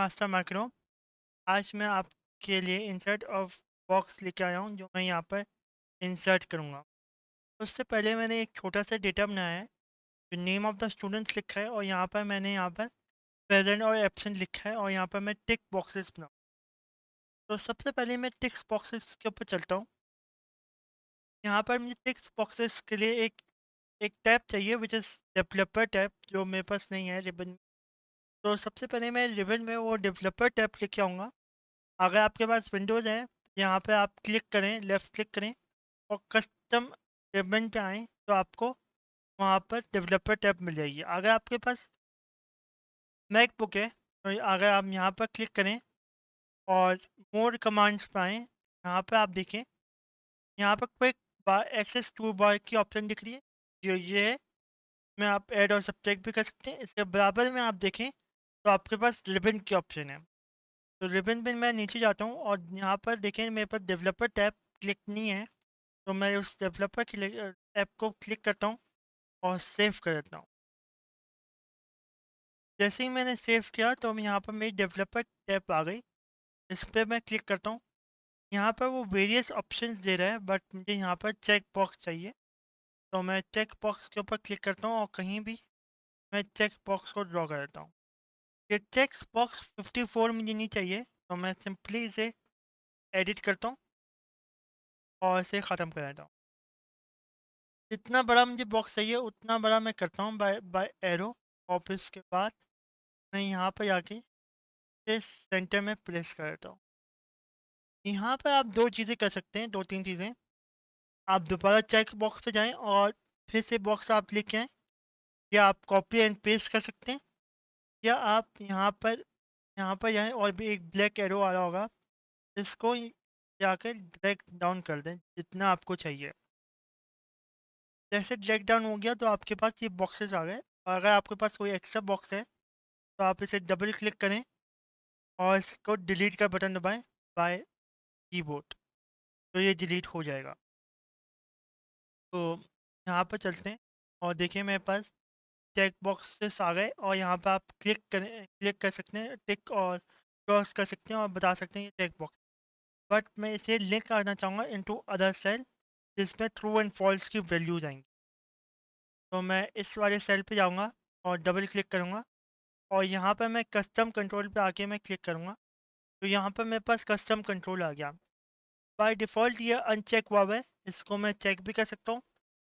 Master macro. आज मैं आपके लिए इंसर्ट ऑफ बॉक्स लेके आया हूँ जो मैं यहाँ पर इंसर्ट करूँगा। उससे पहले मैंने एक छोटा सा डेटा बनाया है जो नेम ऑफ द स्टूडेंट्स लिखा है और मैंने यहाँ पर प्रेजेंट और एब्सेंट लिखा है और यहाँ पर मैं टिक बॉक्सेस बनाऊँ। तो सबसे पहले मैं टिक्स बॉक्सेस के ऊपर चलता हूँ। यहाँ पर मुझे टिक्स बॉक्सेस के लिए एक टैब चाहिए विच इज़ डेवलपर टैब, जो मेरे पास नहीं है रिबन। तो सबसे पहले मैं रिबन में वो डेवलपर टैब लेके आऊँगा। अगर आपके पास विंडोज़ है, यहाँ पे आप क्लिक करें, लेफ़्ट क्लिक करें और कस्टम रिबन पे आएँ, तो आपको वहाँ पर डेवलपर टैब मिल जाएगी। अगर आपके पास मैकबुक है, तो अगर आप यहाँ पर क्लिक करें और मोर कमांड्स पे आएँ, यहाँ पे आप देखें, यहाँ पर क्विक बार एक्सेस टूल बार की ऑप्शन दिख रही है, जो ये है। इसमें आप ऐड और सब्ट्रैक्ट भी कर सकते हैं। इसके बराबर में आप देखें, तो आपके पास रिबन की ऑप्शन है। तो रिबन पे मैं नीचे जाता हूँ और यहाँ पर देखें मेरे पास डेवलपर टैब क्लिक नहीं है। तो मैं उस डेवलपर के ऐप को क्लिक करता हूँ और सेव कर देता हूँ। जैसे ही मैंने सेव किया तो मैं यहाँ पर मेरी डेवलपर टैब आ गई। इस पर मैं क्लिक करता हूँ। यहाँ पर वो वेरियस ऑप्शंस दे रहा है, बट मुझे यहाँ पर चेक बॉक्स चाहिए। तो मैं चेक बॉक्स के ऊपर क्लिक करता हूँ और कहीं भी मैं चेक बॉक्स को ड्रॉ कर देता हूँ। ये चेक बॉक्स 54 मुझे नहीं चाहिए, तो मैं सिंपली इसे एडिट करता हूँ और इसे ख़त्म कर देता हूँ। जितना बड़ा मुझे बॉक्स चाहिए उतना बड़ा मैं करता हूँ बाय बाय एरो। और फिर उसके बाद मैं यहाँ पर जाके इसे सेंटर में प्लेस कर देता हूँ। यहाँ पर आप दो चीज़ें कर सकते हैं, दो तीन चीज़ें। आप दोबारा चेक बॉक्स पे जाएं और फिर से बॉक्स आप लेके आएँ, या आप कॉपी एंड पेस्ट कर सकते हैं, या आप यहाँ पर जाएँ और भी एक ब्लैक एरो आ रहा होगा, इसको जाकर ड्रैग डाउन कर दें जितना आपको चाहिए। जैसे ड्रैग डाउन हो गया तो आपके पास ये बॉक्सेस आ गए। और अगर आपके पास कोई एक्स्ट्रा बॉक्स है तो आप इसे डबल क्लिक करें और इसको डिलीट का बटन दबाएं बाय कीबोर्ड, तो ये डिलीट हो जाएगा। तो यहाँ पर चलते हैं और देखिए मेरे पास चेक बॉक्सेस आ गए और यहाँ पर आप क्लिक कर सकते हैं, टिक और क्रॉस कर सकते हैं और बता सकते हैं ये चेक बॉक्स। बट मैं इसे लिंक करना चाहूँगा इनटू अदर सेल जिसमें ट्रू एंड फॉल्स की वैल्यूज आएंगी। तो मैं इस वाले सेल पे जाऊँगा और डबल क्लिक करूँगा और यहाँ पर मैं कस्टम कंट्रोल पे आके मैं क्लिक करूँगा। तो यहाँ पर मेरे पास कस्टम कंट्रोल आ गया। बाय डिफ़ॉल्ट ये अनचेक हुआ हुआ है, इसको मैं चेक भी कर सकता हूँ,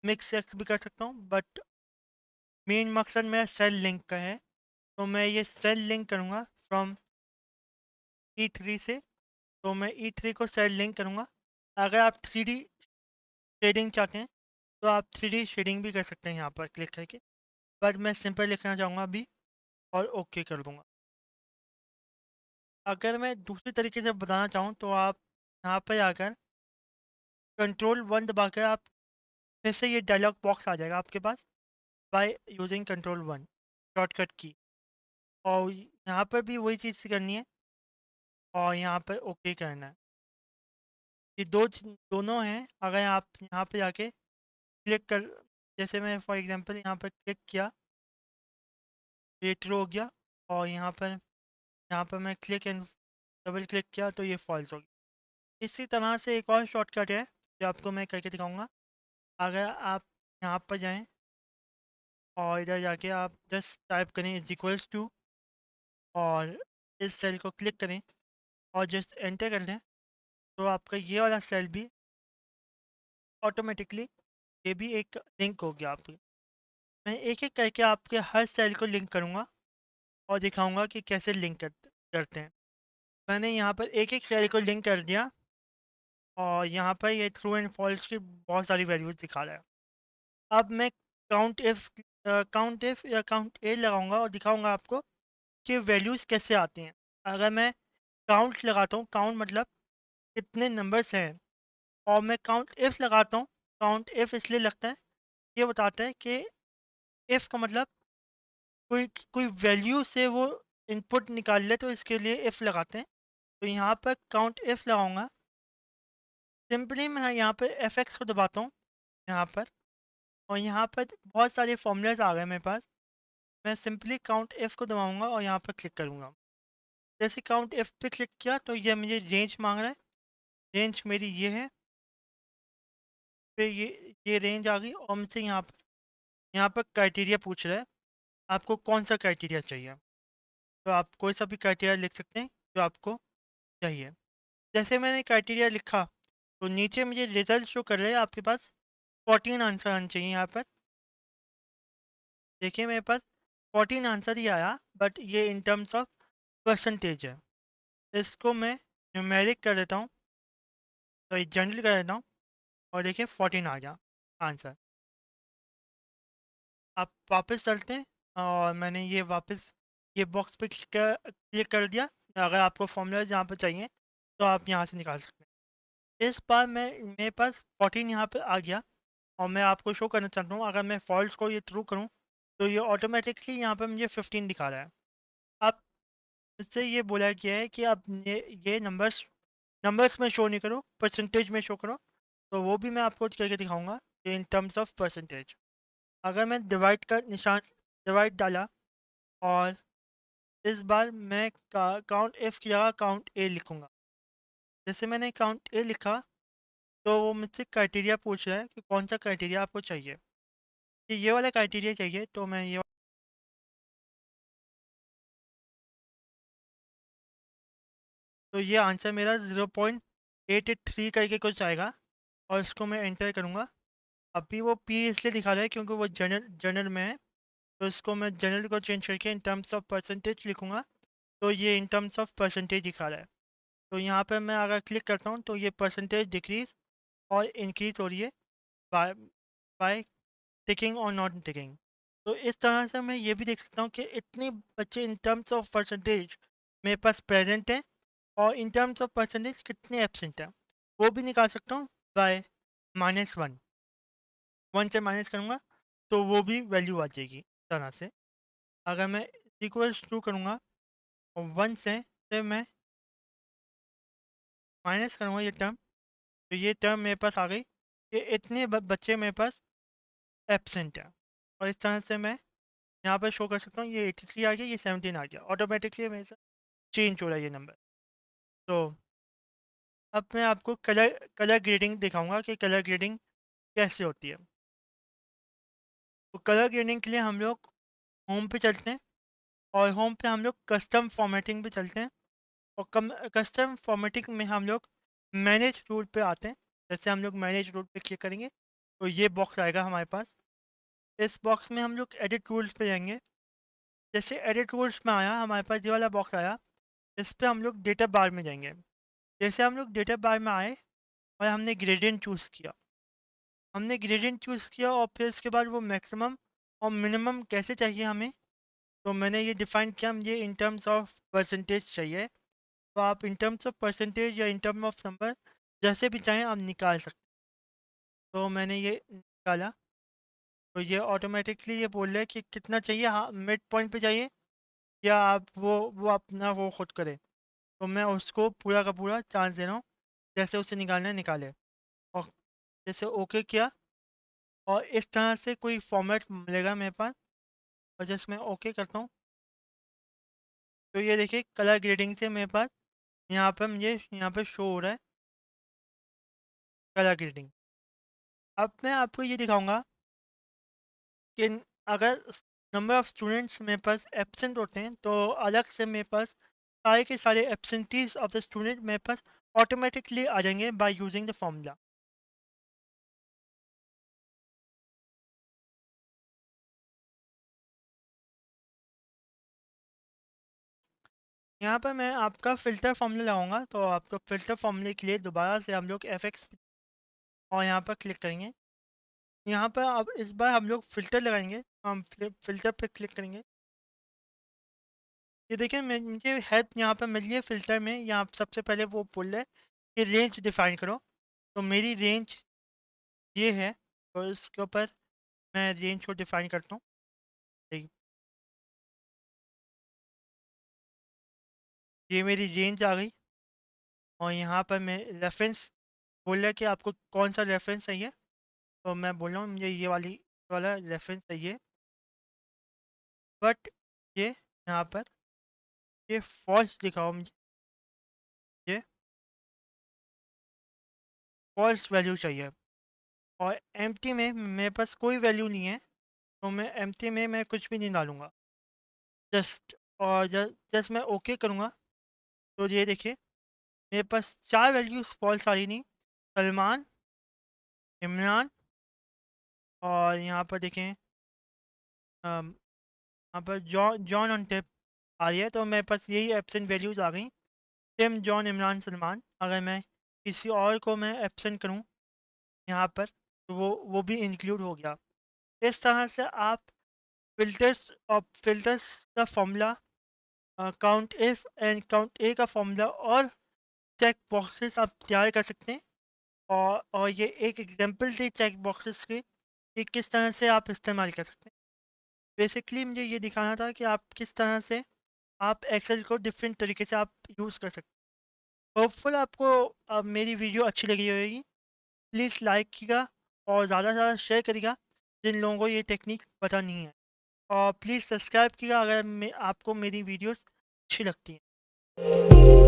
मिक्स चेक भी कर सकता हूँ, बट मेन मकसद मेरा सेल लिंक का है। तो मैं ये सेल लिंक करूँगा फ्रॉम E3 से। तो मैं E3 को सेल लिंक करूँगा। अगर आप 3D शेडिंग चाहते हैं तो आप 3D शेडिंग भी कर सकते हैं यहाँ पर क्लिक करके, बट मैं सिंपल लिखना चाहूँगा अभी और ओके कर दूँगा। अगर मैं दूसरी तरीके से बताना चाहूँ तो आप यहाँ पर आकर कंट्रोल 1 दबाकर आप फिर से ये डायलॉग बॉक्स आ जाएगा आपके पास, बाय यूजिंग कंट्रोल 1 शॉर्टकट की। और यहाँ पर भी वही चीज़ करनी है और यहाँ पर ओके करना है। ये दोनों हैं। अगर आप यहाँ पे जाके क्लिक कर, जैसे मैं फॉर एग्जांपल यहाँ पर क्लिक किया, ये ट्रू हो गया। और यहाँ पर मैं क्लिक एंड डबल क्लिक किया तो ये फॉल्स हो गया। इसी तरह से एक और शॉर्टकट है जो आपको मैं करके दिखाऊंगा। अगर आप यहाँ पर जाएं और इधर जाके आप जस्ट टाइप करें इज इक्वल्स टू और इस सेल को क्लिक करें और जस्ट एंटर कर लें, तो आपका ये वाला सेल भी ऑटोमेटिकली ये भी एक लिंक हो गया आपके। मैं एक एक करके आपके हर सेल को लिंक करूँगा और दिखाऊंगा कि कैसे लिंक करते हैं। मैंने यहाँ पर एक एक सेल को लिंक कर दिया और यहाँ पर ये ट्रू एंड फॉल्स की बहुत सारी वैल्यूज दिखा रहा है। अब मैं काउंट एफ या काउंट ए लगाऊंगा और दिखाऊंगा आपको कि वैल्यूज कैसे आती हैं। अगर मैं काउंट लगाता हूँ, काउंट मतलब कितने नंबर्स हैं, और मैं काउंट इफ लगाता हूँ, काउंट इफ इसलिए लगता है, ये बताता है कि इफ का मतलब कोई कोई वैल्यू से वो इनपुट निकाल ले, तो इसके लिए इफ लगाते हैं। तो यहाँ पर काउंट इफ लगाऊंगा। सिंपली मैं यहाँ पर एफ एक्स को दबाता हूँ यहाँ पर, और यहाँ पर बहुत सारे फॉर्मूलाज आ गए मेरे पास। मैं सिंपली काउंट एफ को दबाऊंगा और यहाँ पर क्लिक करूँगा। जैसे काउंट एफ पे क्लिक किया तो ये मुझे रेंज मांग रहा है। रेंज मेरी ये है। फिर ये रेंज आ गई और मुझसे यहाँ पर क्राइटेरिया पूछ रहा है, आपको कौन सा क्राइटेरिया चाहिए। तो आप कोई सा भी क्राइटेरिया लिख सकते हैं जो आपको चाहिए। जैसे मैंने क्राइटेरिया लिखा तो नीचे मुझे रिजल्ट शो कर रहे हैं, आपके पास 14 आंसर आने चाहिए यहाँ पर। देखिए मेरे पास 14 आंसर ही आया, बट ये इन टर्म्स ऑफ परसेंटेज है। इसको मैं न्यूमेरिक कर देता हूँ, तो ये जनरल कर देता हूँ और देखिए 14 आ गया आंसर। आप वापस चलते हैं और मैंने ये वापस ये बॉक्स पे क्लिक कर दिया। अगर आपको फॉर्मूलाज यहाँ पर चाहिए तो आप यहाँ से निकाल सकते हैं। इस बार मेरे पास 14 यहाँ पर आ गया और मैं आपको शो करना चाहता हूँ, अगर मैं फॉल्स को ये थ्रू करूँ तो ये ऑटोमेटिकली यहाँ पर मुझे 15 दिखा रहा है। अब इससे ये बोला गया है कि आप ये नंबर्स नंबर्स में शो नहीं करो, परसेंटेज में शो करो। तो वो भी मैं आपको करके दिखाऊंगा इन टर्म्स ऑफ परसेंटेज। अगर मैं डिवाइड का निशान डिवाइड डाला और इस बार मैं काउंट एफ की जगह काउंट ए लिखूंगा। जैसे मैंने काउंट ए लिखा तो वो मुझसे क्राइटेरिया पूछ रहा है कि कौन सा क्राइटेरिया आपको चाहिए। कि ये वाला क्राइटेरिया चाहिए तो मैं ये, तो ये आंसर मेरा 0.883 करके कुछ आएगा और इसको मैं एंटर करूँगा। अभी वो पी इसलिए दिखा रहा है क्योंकि वो जनरल जनरल में है, तो इसको मैं जनरल को चेंज करके इन टर्म्स ऑफ परसेंटेज लिखूंगा। तो ये इन टर्म्स ऑफ परसेंटेज दिखा रहा है। तो यहाँ पर मैं अगर क्लिक करता हूँ तो ये परसेंटेज डिक्रीज और इंक्रीज हो रही है बाय बाय टिकिंग और नॉट टिकिंग। तो इस तरह से मैं ये भी देख सकता हूँ कि इतने बच्चे इन टर्म्स ऑफ परसेंटेज मेरे पास प्रेजेंट है और इन टर्म्स ऑफ परसेंटेज कितने एब्सेंट है वो भी निकाल सकता हूँ बाय -1। 1 से माइनस करूँगा तो वो भी वैल्यू आ जाएगी इस तरह से। अगर मैं इक्वल्स टू करूँगा और 1 से फिर मैं माइनस करूँगा ये टर्म, तो ये टर्म मेरे पास आ गई कि इतने बच्चे मेरे पास एब्सेंट है। और इस तरह से मैं यहाँ पर शो कर सकता हूँ ये 83 आ गया, ये 17 आ गया, ऑटोमेटिकली मेरे साथ चेंज हो रहा है ये नंबर। तो अब मैं आपको कलर कलर ग्रेडिंग दिखाऊंगा कि कलर ग्रेडिंग कैसे होती है। तो कलर ग्रेडिंग के लिए हम लोग होम पे चलते हैं और होम पे हम लोग कस्टम फॉर्मेटिंग पे चलते हैं और कस्टम फॉर्मेटिंग में हम लोग मैनेज रूल पे आते हैं। जैसे हम लोग मैनेज रूल पे क्लिक करेंगे तो ये बॉक्स आएगा हमारे पास। इस बॉक्स में हम लोग एडिट रूल्स पे जाएंगे। जैसे एडिट रूल्स में आया हमारे पास ये वाला बॉक्स आया, इस पे हम लोग डेटा बार में जाएंगे। जैसे हम लोग डेटा बार में आए और हमने ग्रेडियंट चूज़ किया, और फिर इसके बाद वो मैक्सिमम और मिनिमम कैसे चाहिए हमें, तो मैंने ये डिफाइन किया मुझे इन टर्म्स ऑफ परसेंटेज चाहिए। तो आप इन टर्म्स ऑफ परसेंटेज या इन टर्म ऑफ नंबर जैसे भी चाहें आप निकाल सकते हैं। तो मैंने ये निकाला तो ये ऑटोमेटिकली ये बोल रहा है कि कितना चाहिए, हाँ मिड पॉइंट पे चाहिए या आप वो अपना वो खुद करे। तो मैं उसको पूरा का पूरा चांस दे रहा हूँ, जैसे उसे निकालना है निकाले। और जैसे ओके किया और इस तरह से कोई फॉर्मेट मिलेगा मेरे पास। और जैसे मैं ओके करता हूँ तो ये देखिए कलर ग्रेडिंग से मेरे पास यहाँ पर मुझे यहाँ पे शो हो रहा है कलर ग्रेडिंग। अब मैं आपको ये दिखाऊंगा कि अगर नंबर ऑफ स्टूडेंट्स मेरे पास एब्सेंट होते हैं तो अलग से मेरे पास सारे के सारे एब्सेंटीज ऑफ द स्टूडेंट मेरे पास ऑटोमेटिकली आ जाएंगे बाय यूजिंग द फॉर्मूला। यहाँ पर मैं आपका फ़िल्टर फॉर्मूला लगाऊंगा, तो आपको फ़िल्टर फॉर्मूले के लिए दोबारा से हम लोग FX और यहाँ पर क्लिक करेंगे। यहाँ पर अब इस बार हम लोग फ़िल्टर लगाएंगे, हम फ़िल्टर पे क्लिक करेंगे। ये देखिए मुझे हेल्प यहाँ पर मिल गई है फ़िल्टर में। यहाँ सबसे पहले वो बोल रहा है कि रेंज डिफाइन करो, तो मेरी रेंज ये है। तो इसके ऊपर मैं रेंज को डिफाइन करता हूँ। देखिए, ये मेरी रेंज आ गई और यहाँ पर मैं रेफरेंस बोल रहा है कि आपको कौन सा रेफरेंस चाहिए। तो मैं बोल रहा हूँ मुझे ये वाला रेफरेंस चाहिए। बट ये यहाँ पर ये फॉल्स दिखाओ मुझे, ये फॉल्स वैल्यू चाहिए। और एम्प्टी में मेरे पास कोई वैल्यू नहीं है, तो मैं एम्प्टी में मैं कुछ भी नहीं डालूँगा। जस्ट और जस्ट मैं ओके करूँगा, तो ये देखिए मेरे पास 4 वैल्यूज़ फॉल्स आ रही नहीं, सलमान, इमरान और यहाँ पर देखें यहाँ पर जॉन ऑन टिप आ रही है, तो मेरे पास यही एब्सेंट वैल्यूज़ आ गई। Tim, John, Imran, Salman. अगर मैं किसी और को मैं एब्सेंट करूँ यहाँ पर, तो वो भी इंक्लूड हो गया। इस तरह से आप फिल्टर्स का formula, count if and count A का फॉर्मूला और चेक बॉक्सेस आप तैयार कर सकते हैं। और ये एक एग्जांपल थी चेक बॉक्सेस की कि किस तरह से आप इस्तेमाल कर सकते हैं। बेसिकली मुझे ये दिखाना था कि आप किस तरह से आप एक्सेल को डिफरेंट तरीके से आप यूज़ कर सकते हैं। होपफुल आपको मेरी वीडियो अच्छी लगी होगी। प्लीज़ लाइक कीजिएगा और ज़्यादा से ज़्यादा शेयर करिएगा जिन लोगों को ये टेक्निक पता नहीं है। और प्लीज़ सब्सक्राइब कीजिएगा अगर आपको मेरी वीडियोस अच्छी लगती हैं।